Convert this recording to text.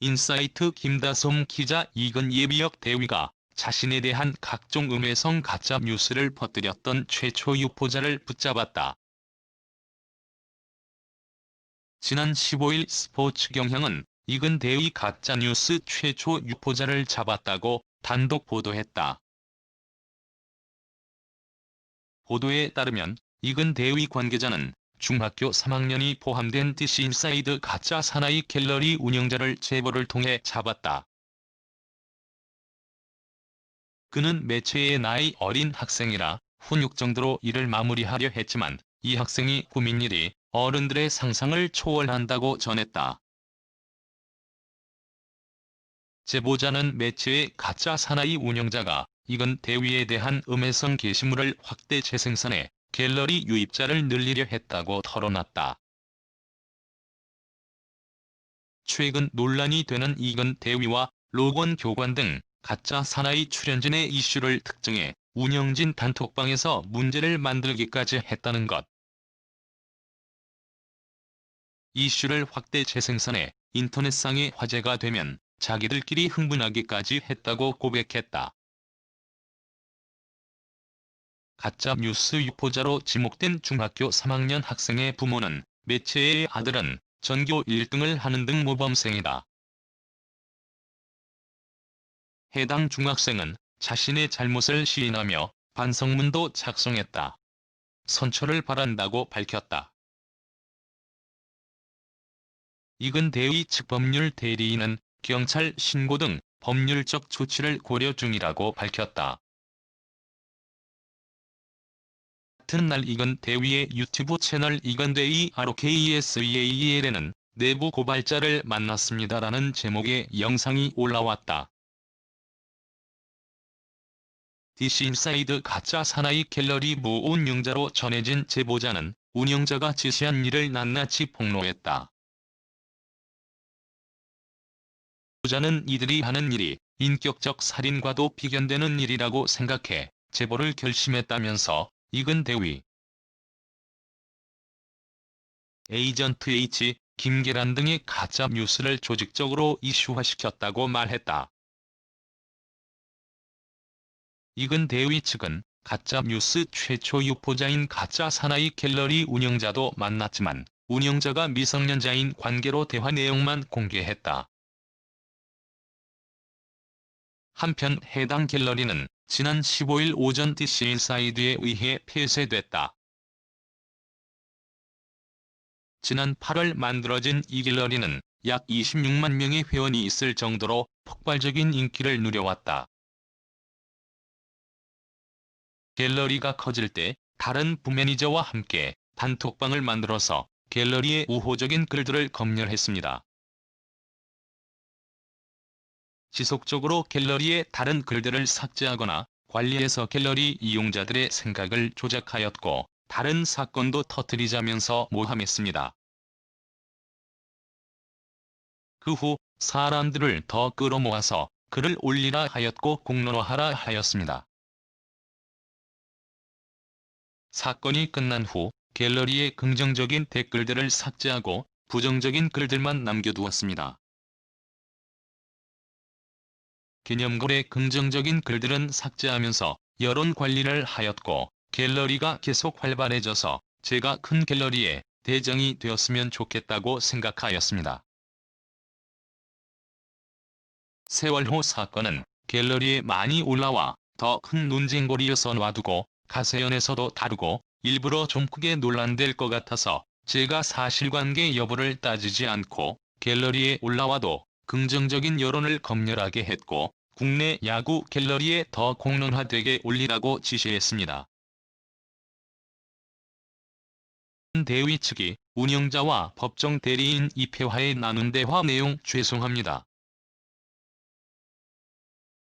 인사이트 김다솜 기자. 이건 예비역 대위가 자신에 대한 각종 음해성 가짜 뉴스를 퍼뜨렸던 최초 유포자를 붙잡았다. 지난 15일 스포츠경향은 이근 대위 가짜뉴스 최초 유포자를 잡았다고 단독 보도했다. 보도에 따르면 이근 대위 관계자는 중학교 3학년이 포함된 DC인사이드 가짜 사나이 갤러리 운영자를 제보를 통해 잡았다. 그는 매체의 나이 어린 학생이라 훈육 정도로 일을 마무리하려 했지만 이 학생이 꾸민 일이 어른들의 상상을 초월한다고 전했다. 제보자는 매체의 가짜 사나이 운영자가 이근 대위에 대한 음해성 게시물을 확대 재생산해 갤러리 유입자를 늘리려 했다고 털어놨다. 최근 논란이 되는 이근 대위와 로건 교관 등 가짜 사나이 출연진의 이슈를 특정해 운영진 단톡방에서 문제를 만들기까지 했다는 것. 이슈를 확대 재생산해 인터넷상에 화제가 되면 자기들끼리 흥분하기까지 했다고 고백했다. 가짜 뉴스 유포자로 지목된 중학교 3학년 학생의 부모는 매체의 아들은 전교 1등을 하는 등 모범생이다. 해당 중학생은 자신의 잘못을 시인하며 반성문도 작성했다. 선처를 바란다고 밝혔다. 이근 대위 측 법률 대리인은 경찰 신고 등 법률적 조치를 고려 중이라고 밝혔다. 같은 날 이근 대위의 유튜브 채널 이근대위 ROKESEAEL에는 내부 고발자를 만났습니다라는 제목의 영상이 올라왔다. DC인사이드 가짜 사나이 갤러리 무운영자로 전해진 제보자는 운영자가 지시한 일을 낱낱이 폭로했다. 제보자는 이들이 하는 일이 인격적 살인과도 비견되는 일이라고 생각해 제보를 결심했다면서 이근 대위 에이전트 H, 김계란 등의 가짜 뉴스를 조직적으로 이슈화시켰다고 말했다. 이근 대위 측은 가짜 뉴스 최초 유포자인 가짜 사나이 갤러리 운영자도 만났지만 운영자가 미성년자인 관계로 대화 내용만 공개했다. 한편 해당 갤러리는 지난 15일 오전 DC인사이드에 의해 폐쇄됐다. 지난 8월 만들어진 이 갤러리는 약 26만 명의 회원이 있을 정도로 폭발적인 인기를 누려왔다. 갤러리가 커질 때 다른 부매니저와 함께 단톡방을 만들어서 갤러리의 우호적인 글들을 검열했습니다. 지속적으로 갤러리의 다른 글들을 삭제하거나 관리해서 갤러리 이용자들의 생각을 조작하였고 다른 사건도 터뜨리자면서 모함했습니다. 그 후 사람들을 더 끌어모아서 글을 올리라 하였고 공론화하라 하였습니다. 사건이 끝난 후 갤러리의 긍정적인 댓글들을 삭제하고 부정적인 글들만 남겨두었습니다. 기념글의 긍정적인 글들은 삭제하면서 여론 관리를 하였고 갤러리가 계속 활발해져서 제가 큰 갤러리의 대장이 되었으면 좋겠다고 생각하였습니다. 세월호 사건은 갤러리에 많이 올라와 더 큰 논쟁거리여서 놔두고 가세연에서도 다루고 일부러 좀 크게 논란될 것 같아서 제가 사실관계 여부를 따지지 않고 갤러리에 올라와도 긍정적인 여론을 검열하게 했고 국내 야구 갤러리에 더 공론화되게 올리라고 지시했습니다. 대위 측이 운영자와 법정 대리인 이폐화에 나눈 대화 내용 죄송합니다.